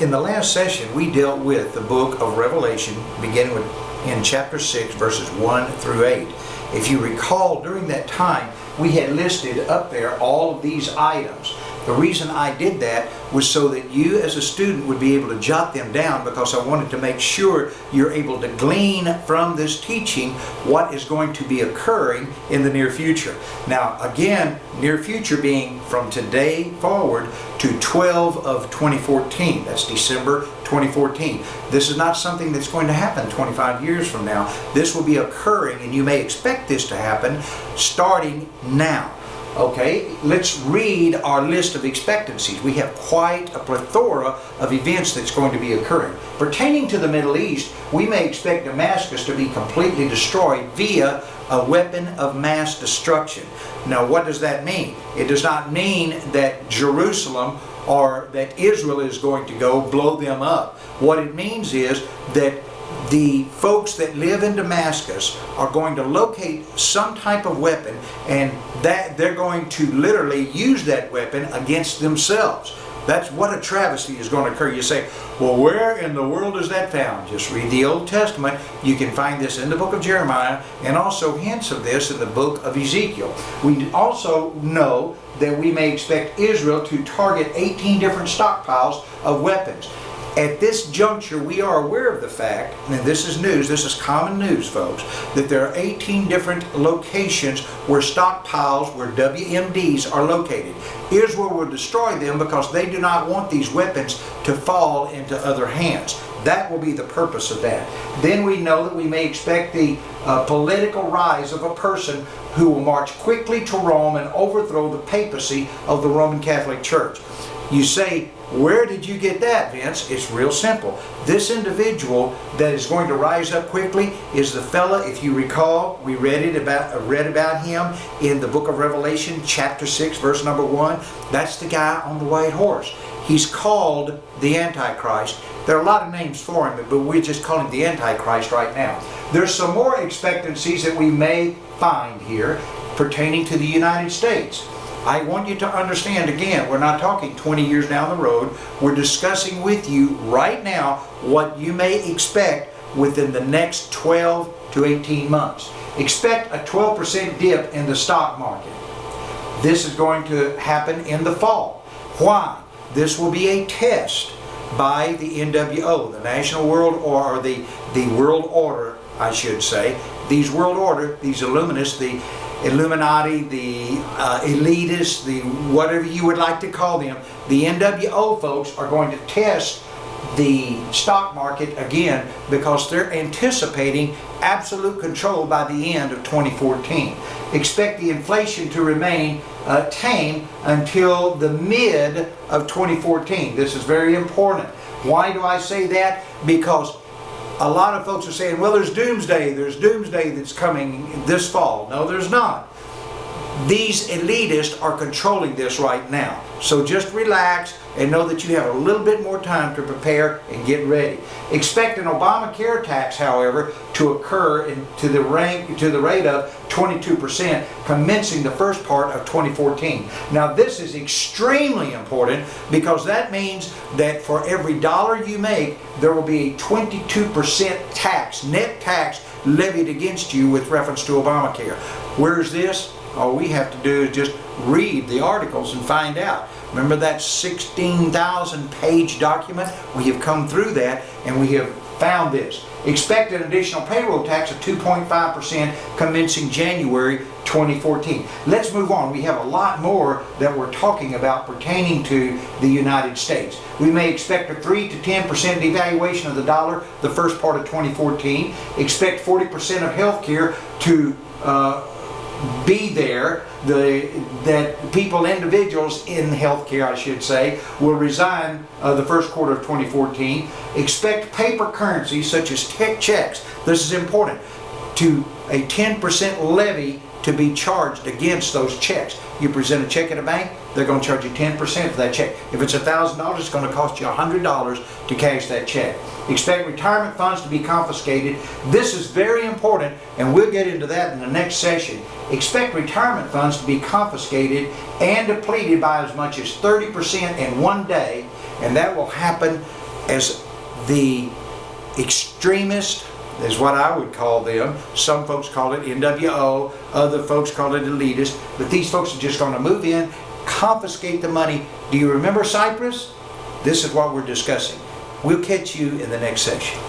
In the last session, we dealt with the book of Revelation, beginning in chapter 6, verses 1 through 8. If you recall, during that time, we had listed up there all of these items. The reason I did that was so that you as a student would be able to jot them down, because I wanted to make sure you're able to glean from this teaching what is going to be occurring in the near future. Now again, near future being from today forward to 12 of 2014. That's December 2014. This is not something that's going to happen 25 years from now. This will be occurring, and you may expect this to happen starting now. Okay, let's read our list of expectancies. We have quite a plethora of events that's going to be occurring. Pertaining to the Middle East, we may expect Damascus to be completely destroyed via a weapon of mass destruction. Now, what does that mean? It does not mean that Jerusalem or that Israel is going to go blow them up. What it means is that the folks that live in Damascus are going to locate some type of weapon, and that they're going to literally use that weapon against themselves. That's what a travesty is going to occur. You say, well, where in the world is that found? Just read the Old Testament. You can find this in the book of Jeremiah, and also hints of this in the book of Ezekiel. We also know that we may expect Israel to target 18 different stockpiles of weapons. At this juncture, we are aware of the fact, and this is news, this is common news, folks, that there are 18 different locations where stockpiles, where WMDs are located. Israel will destroy them because they do not want these weapons to fall into other hands. That will be the purpose of that. Then we know that we may expect the political rise of a person who will march quickly to Rome and overthrow the papacy of the Roman Catholic Church. You say, where did you get that, Vince? It's real simple. This individual that is going to rise up quickly is the fella, if you recall, we read about him in the book of Revelation, chapter 6, verse number 1. That's the guy on the white horse. He's called the Antichrist. There are a lot of names for him, but we just call him the Antichrist right now. There's some more expectancies that we may find here pertaining to the United States. I want you to understand, again, we're not talking 20 years down the road. We're discussing with you right now what you may expect within the next 12 to 18 months. Expect a 12% dip in the stock market. This is going to happen in the fall. Why? This will be a test by the NWO, the National World, or the World Order, I should say. These World Order, these Illuminists, the Illuminati, the elitists, the whatever you would like to call them, the NWO folks are going to test the stock market again because they're anticipating absolute control by the end of 2014. Expect the inflation to remain tame until the mid of 2014. This is very important. Why do I say that? Because a lot of folks are saying, well, there's doomsday that's coming this fall. No, there's not. These elitists are controlling this right now. So just relax and know that you have a little bit more time to prepare and get ready. Expect an Obamacare tax, however, to occur to the rate of 22%, commencing the first part of 2014. Now this is extremely important because that means that for every dollar you make, there will be a 22% tax, net tax, levied against you with reference to Obamacare. Where is this? All we have to do is just read the articles and find out. Remember that 16,000 page document? We have come through that and we have found this. Expect an additional payroll tax of 2.5% commencing January 2014. Let's move on. We have a lot more that we're talking about pertaining to the United States. We may expect a 3 to 10% devaluation of the dollar the first part of 2014. Expect 40% of health care to be there, that individuals in healthcare, I should say, will resign the first quarter of 2014. Expect paper currency such as tech checks, this is important, to a 10% levy to be charged against those checks. You present a check at a bank, they're going to charge you 10% for that check. If it's $1,000, it's going to cost you $100 to cash that check. Expect retirement funds to be confiscated. This is very important, and we'll get into that in the next session. Expect retirement funds to be confiscated and depleted by as much as 30% in one day, and that will happen as the extremist, is what I would call them. Some folks call it NWO, other folks call it elitist, but these folks are just going to move in, confiscate the money. Do you remember Cyprus? This is what we're discussing. We'll catch you in the next session.